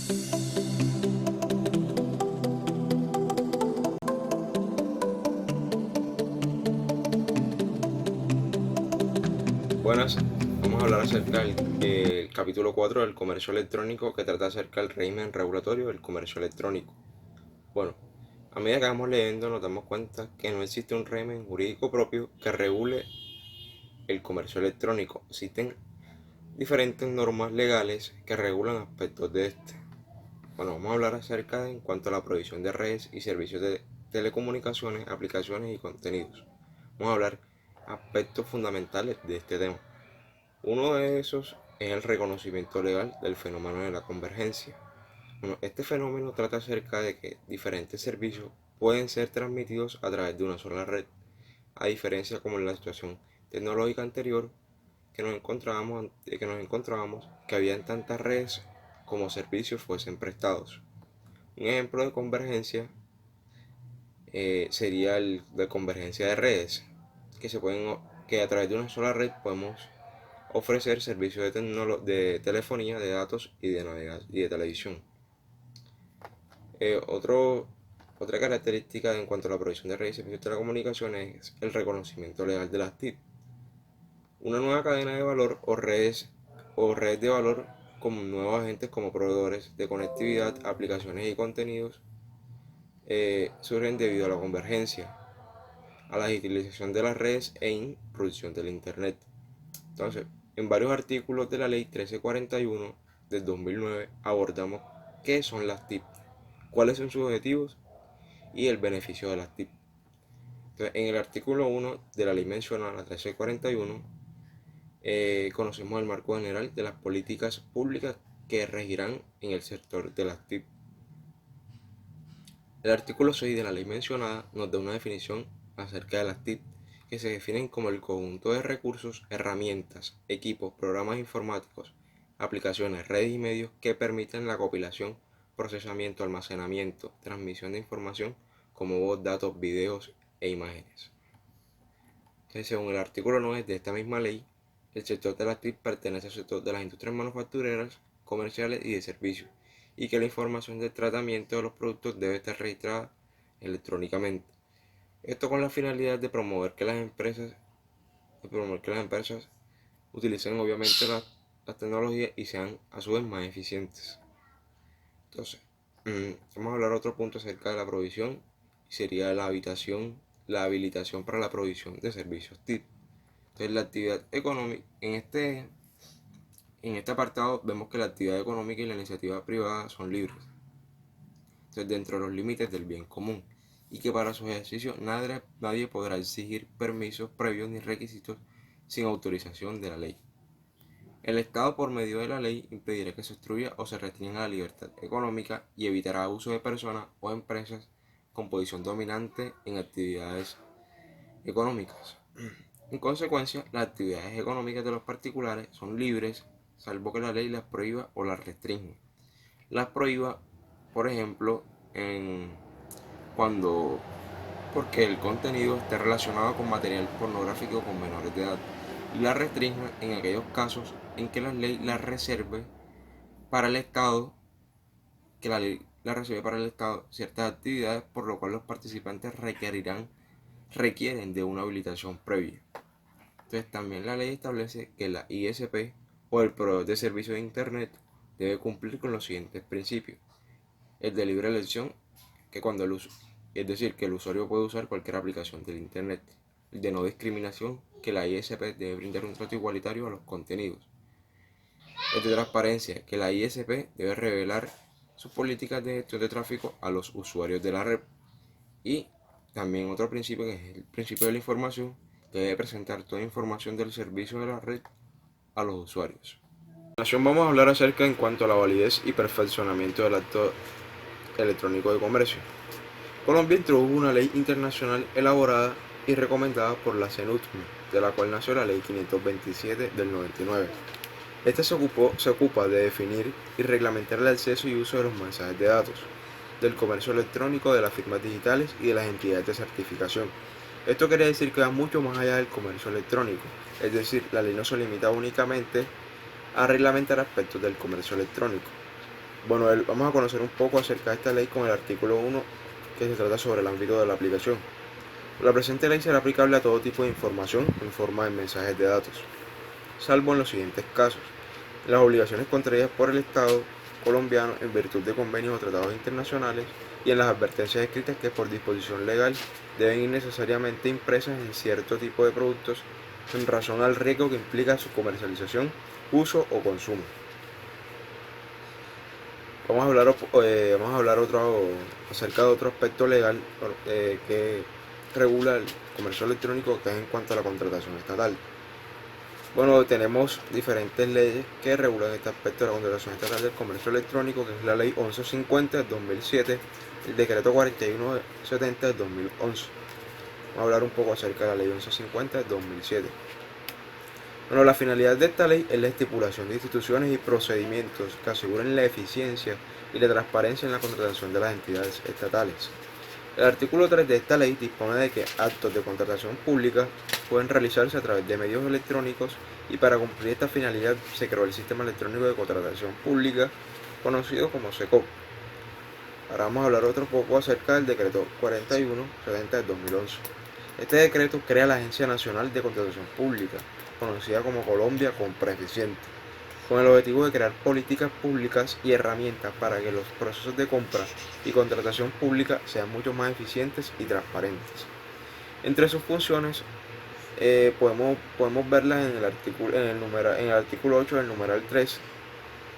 Buenas, vamos a hablar acerca del capítulo 4 del comercio electrónico, que trata acerca del régimen regulatorio del comercio electrónico. Bueno, a medida que vamos leyendo nos damos cuenta que no existe un régimen jurídico propio que regule el comercio electrónico. Existen diferentes normas legales que regulan aspectos de este. Bueno, vamos a hablar acerca en cuanto a la provisión de redes y servicios de telecomunicaciones, aplicaciones y contenidos. Vamos a hablar aspectos fundamentales de este tema. Uno de esos es el reconocimiento legal del fenómeno de la convergencia. Bueno, este fenómeno trata acerca de que diferentes servicios pueden ser transmitidos a través de una sola red, a diferencia como en la situación tecnológica anterior que nos encontrábamos que habían tantas redes como servicios fuesen prestados. Un ejemplo de convergencia sería el de convergencia de redes, que a través de una sola red podemos ofrecer servicios de telefonía, de datos y de televisión. Eh, otro, Otra característica en cuanto a la provisión de redes y servicios de telecomunicaciones es el reconocimiento legal de las TIC. Una nueva cadena de valor o redes de valor con nuevos agentes como proveedores de conectividad, aplicaciones y contenidos surgen debido a la convergencia, a la utilización de las redes e intrusión del Internet. Entonces, en varios artículos de la Ley 1341 del 2009 abordamos qué son las TIC, cuáles son sus objetivos y el beneficio de las TIC. Entonces, en el artículo 1 de la ley mencionada, la 1341, conocemos el marco general de las políticas públicas que regirán en el sector de las TIC. El artículo 6 de la ley mencionada nos da una definición acerca de las TIC, que se definen como el conjunto de recursos, herramientas, equipos, programas informáticos, aplicaciones, redes y medios que permiten la compilación, procesamiento, almacenamiento, transmisión de información como voz, datos, videos e imágenes. Entonces, según el artículo 9 de esta misma ley, el sector de las TIC pertenece al sector de las industrias manufactureras, comerciales y de servicios, y que la información del tratamiento de los productos debe estar registrada electrónicamente. Esto con la finalidad de promover que las empresas utilicen obviamente las tecnologías y sean a su vez más eficientes. Entonces, vamos a hablar otro punto acerca de la provisión, y sería la habilitación para la provisión de servicios TIC. Entonces, la actividad económica, en este apartado vemos que la actividad económica y la iniciativa privada son libres, entonces dentro de los límites del bien común, y que para su ejercicio nadie podrá exigir permisos previos ni requisitos sin autorización de la ley. El Estado, por medio de la ley, impedirá que se obstruya o se restrinja la libertad económica y evitará abuso de personas o empresas con posición dominante en actividades económicas. En consecuencia, las actividades económicas de los particulares son libres, salvo que la ley las prohíba o las restrinja. Las prohíba, por ejemplo, cuando porque el contenido esté relacionado con material pornográfico con menores de edad, y la restringe en aquellos casos en que la ley la reserve para el Estado, ciertas actividades, por lo cual los participantes requieren de una habilitación previa. Entonces, también la ley establece que la ISP o el proveedor de servicio de Internet debe cumplir con los siguientes principios: el de libre elección, es decir, que el usuario puede usar cualquier aplicación del Internet; el de no discriminación, que la ISP debe brindar un trato igualitario a los contenidos; el de transparencia, que la ISP debe revelar sus políticas de gestión de tráfico a los usuarios de la red; y también otro principio, que es el principio de la información, que debe presentar toda información del servicio de la red a los usuarios. A continuación vamos a hablar acerca en cuanto a la validez y perfeccionamiento del acto electrónico de comercio. Colombia introdujo una ley internacional elaborada y recomendada por la CENUTM, de la cual nació la Ley 527 del 99. Esta se ocupa de definir y reglamentar el acceso y uso de los mensajes de datos, del comercio electrónico, de las firmas digitales y de las entidades de certificación. Esto quiere decir que va mucho más allá del comercio electrónico, es decir, la ley no se limita únicamente a reglamentar aspectos del comercio electrónico. Bueno, vamos a conocer un poco acerca de esta ley con el artículo 1, que se trata sobre el ámbito de la aplicación. La presente ley será aplicable a todo tipo de información en forma de mensajes de datos, salvo en los siguientes casos: las obligaciones contraídas por el Estado colombiano en virtud de convenios o tratados internacionales, y en las advertencias escritas que por disposición legal deben ir necesariamente impresas en cierto tipo de productos en razón al riesgo que implica su comercialización, uso o consumo. Vamos a hablar acerca de otro aspecto legal que regula el comercio electrónico, que es en cuanto a la contratación estatal. Bueno, tenemos diferentes leyes que regulan este aspecto de la contratación estatal del comercio electrónico, que es la ley 1150 del 2007, el decreto 4170 del 2011. Vamos a hablar un poco acerca de la ley 1150 del 2007. Bueno, la finalidad de esta ley es la estipulación de instituciones y procedimientos que aseguren la eficiencia y la transparencia en la contratación de las entidades estatales. El artículo 3 de esta ley dispone de que actos de contratación pública pueden realizarse a través de medios electrónicos, y para cumplir esta finalidad se creó el Sistema Electrónico de Contratación Pública, conocido como SECOP. Ahora vamos a hablar otro poco acerca del decreto 4170 del 2011. Este decreto crea la Agencia Nacional de Contratación Pública, conocida como Colombia Compra Eficiente, con el objetivo de crear políticas públicas y herramientas para que los procesos de compra y contratación pública sean mucho más eficientes y transparentes. Entre sus funciones podemos verlas en el artículo 8 del numeral 3,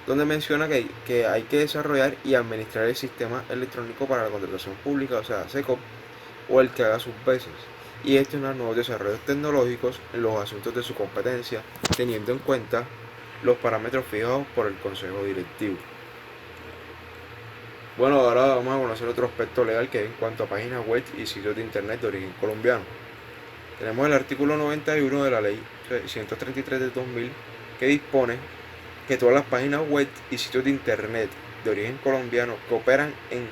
donde menciona que hay que desarrollar y administrar el sistema electrónico para la contratación pública, o sea, SECOP, o el que haga sus veces, y gestionar nuevos desarrollos tecnológicos en los asuntos de su competencia, teniendo en cuenta los parámetros fijados por el Consejo Directivo. Bueno, ahora vamos a conocer otro aspecto legal, que es en cuanto a páginas web y sitios de internet de origen colombiano. Tenemos el artículo 91 de la ley 133 de 2000, que dispone que todas las páginas web y sitios de internet de origen colombiano que operan en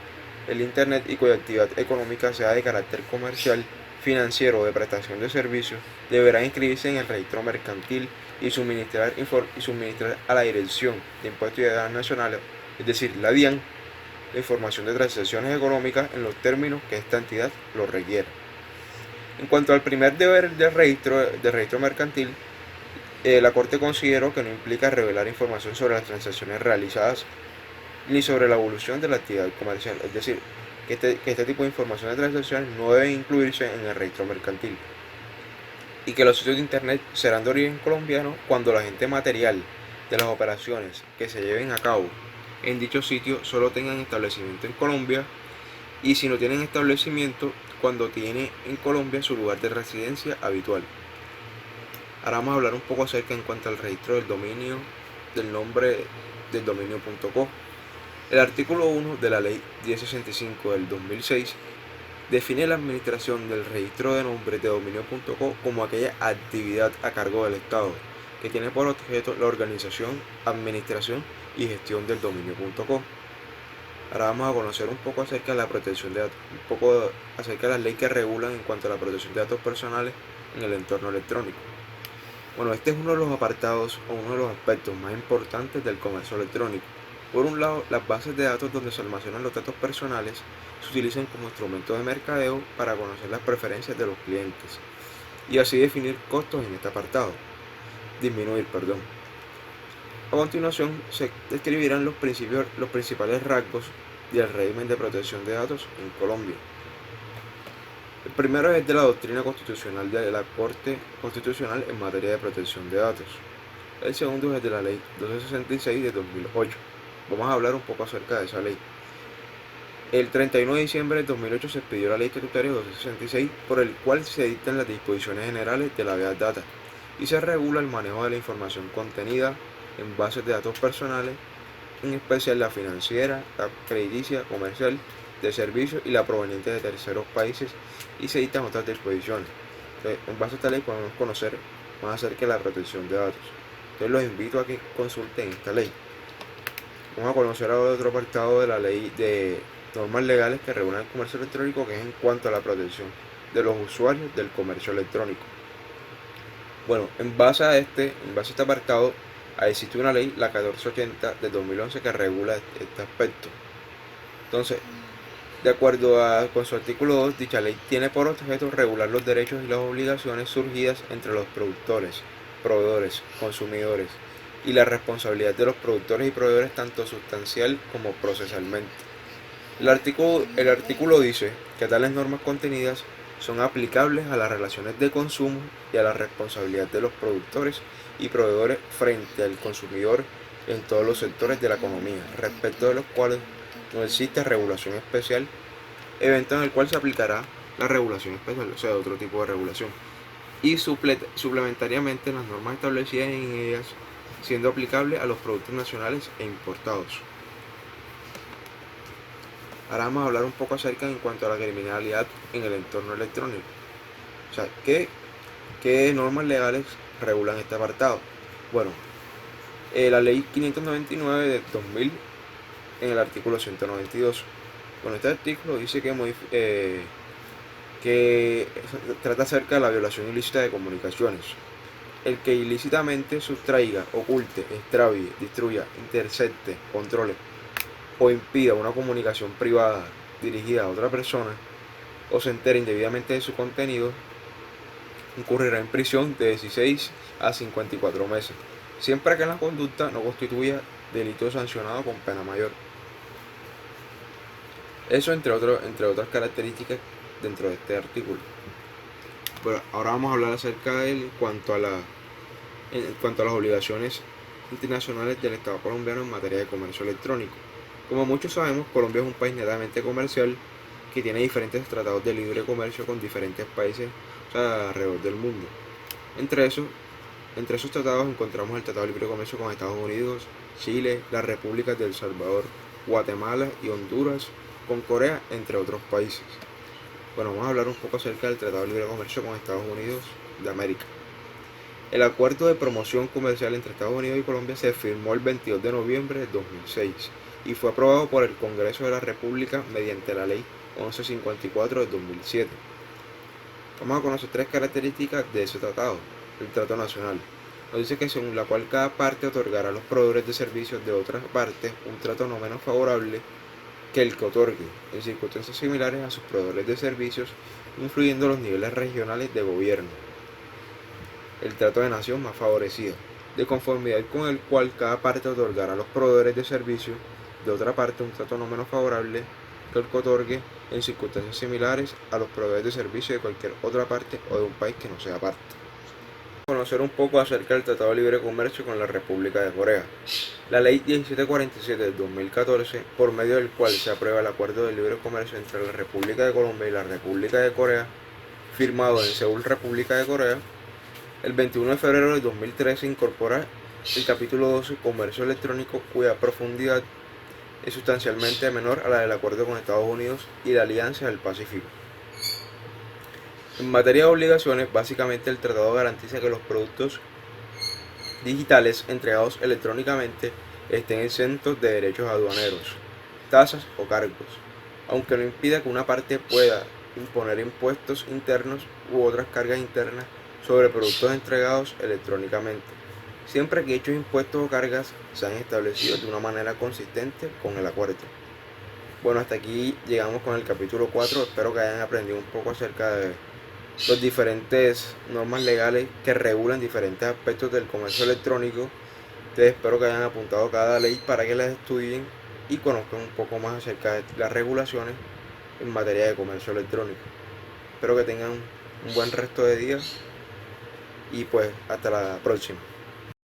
el internet y cuya actividad económica sea de carácter comercial, financiero o de prestación de servicios deberán inscribirse en el registro mercantil y suministrar a la Dirección de Impuestos y Aduanas Nacionales, es decir, la DIAN, la información de transacciones económicas en los términos que esta entidad lo requiera. En cuanto al primer deber de registro mercantil, la Corte consideró que no implica revelar información sobre las transacciones realizadas ni sobre la evolución de la actividad comercial, es decir, que este tipo de información de transacciones no debe incluirse en el registro mercantil, y que los sitios de internet serán de origen colombiano cuando el agente material de las operaciones que se lleven a cabo en dicho sitio solo tengan establecimiento en Colombia, y si no tienen establecimiento, cuando tiene en Colombia su lugar de residencia habitual. Ahora vamos a hablar un poco acerca en cuanto al registro del dominio, del nombre del dominio.co. El artículo 1 de la ley 1065 del 2006 define la administración del registro de nombres de dominio.co como aquella actividad a cargo del Estado que tiene por objeto la organización, administración y gestión del dominio.co. Ahora vamos a conocer un poco acerca de la protección de datos, un poco acerca de las leyes que regulan en cuanto a la protección de datos personales en el entorno electrónico. Bueno, este es uno de los apartados o uno de los aspectos más importantes del comercio electrónico. Por un lado, las bases de datos donde se almacenan los datos personales se utilizan como instrumento de mercadeo para conocer las preferencias de los clientes y así definir costos en este apartado. A continuación se describirán los principales rasgos del régimen de protección de datos en Colombia. El primero es de la doctrina constitucional de la Corte Constitucional en materia de protección de datos. El segundo es de la ley 1266 de 2008. Vamos a hablar un poco acerca de esa ley. El 31 de diciembre de 2008 se expidió la ley estatutaria 1266, por el cual se dictan las disposiciones generales de la Big Data y se regula el manejo de la información contenida en bases de datos personales, en especial la financiera, la crediticia, comercial, de servicios y la proveniente de terceros países, y se dictan otras disposiciones. Entonces, en base a esta ley podemos conocer más acerca de la protección de datos. Entonces los invito a que consulten esta ley. Vamos a conocer ahora otro apartado de la ley de normas legales que regulan el comercio electrónico, que es en cuanto a la protección de los usuarios del comercio electrónico. Bueno, en base a este apartado existe una ley, la 1480 de 2011, que regula este aspecto. Entonces, de acuerdo con su artículo 2, dicha ley tiene por objeto regular los derechos y las obligaciones surgidas entre los productores, proveedores, consumidores y la responsabilidad de los productores y proveedores tanto sustancial como procesalmente. El artículo dice que tales normas contenidas son aplicables a las relaciones de consumo y a la responsabilidad de los productores y proveedores frente al consumidor en todos los sectores de la economía, respecto de los cuales no existe regulación especial, evento en el cual se aplicará la regulación especial, o sea, otro tipo de regulación, y suplementariamente las normas establecidas en ellas siendo aplicables a los productos nacionales e importados. Ahora vamos a hablar un poco acerca en cuanto a la criminalidad en el entorno electrónico. O sea, ¿qué normas legales regulan este apartado? Bueno, la ley 599 de 2000 en el artículo 192. Bueno, este artículo dice que trata acerca de la violación ilícita de comunicaciones. El que ilícitamente sustraiga, oculte, extravíe, destruya, intercepte, controle o impida una comunicación privada dirigida a otra persona o se entere indebidamente de su contenido, incurrirá en prisión de 16 a 54 meses, siempre que la conducta no constituya delito sancionado con pena mayor. Eso entre otras características dentro de este artículo. Bueno, ahora vamos a hablar acerca de él en cuanto a las obligaciones internacionales del Estado colombiano en materia de comercio electrónico. Como muchos sabemos, Colombia es un país netamente comercial que tiene diferentes tratados de libre comercio con diferentes países, o sea, alrededor del mundo. Entre esos tratados encontramos el Tratado de Libre Comercio con Estados Unidos, Chile, las repúblicas de El Salvador, Guatemala y Honduras, con Corea, entre otros países. Bueno, vamos a hablar un poco acerca del Tratado de Libre Comercio con Estados Unidos de América. El acuerdo de promoción comercial entre Estados Unidos y Colombia se firmó el 22 de noviembre de 2006 y fue aprobado por el Congreso de la República mediante la Ley 1154 de 2007. Vamos a conocer tres características de ese tratado. El trato nacional nos dice que según la cual cada parte otorgará a los proveedores de servicios de otras partes un trato no menos favorable que el que otorgue, en circunstancias similares a sus proveedores de servicios, influyendo los niveles regionales de gobierno. El trato de nación más favorecido, de conformidad con el cual cada parte otorgará a los proveedores de servicios de otra parte un trato no menos favorable que el que otorgue en circunstancias similares a los proveedores de servicios de cualquier otra parte o de un país que no sea parte. Conocer un poco acerca del Tratado de Libre Comercio con la República de Corea. La Ley 1747 de 2014, por medio del cual se aprueba el Acuerdo de Libre Comercio entre la República de Colombia y la República de Corea, firmado en Seúl, República de Corea, el 21 de febrero de 2013 incorpora el capítulo 12, Comercio Electrónico, cuya profundidad es sustancialmente menor a la del acuerdo con Estados Unidos y la Alianza del Pacífico. En materia de obligaciones, básicamente el tratado garantiza que los productos digitales entregados electrónicamente estén exentos de derechos aduaneros, tasas o cargos, aunque no impida que una parte pueda imponer impuestos internos u otras cargas internas sobre productos entregados electrónicamente, siempre que dichos impuestos o cargas sean establecidos de una manera consistente con el acuerdo. Bueno, hasta aquí llegamos con el capítulo 4, espero que hayan aprendido un poco acerca de los diferentes normas legales que regulan diferentes aspectos del comercio electrónico. Entonces espero que hayan apuntado cada ley para que las estudien y conozcan un poco más acerca de las regulaciones en materia de comercio electrónico. Espero que tengan un buen resto de día y pues hasta la próxima.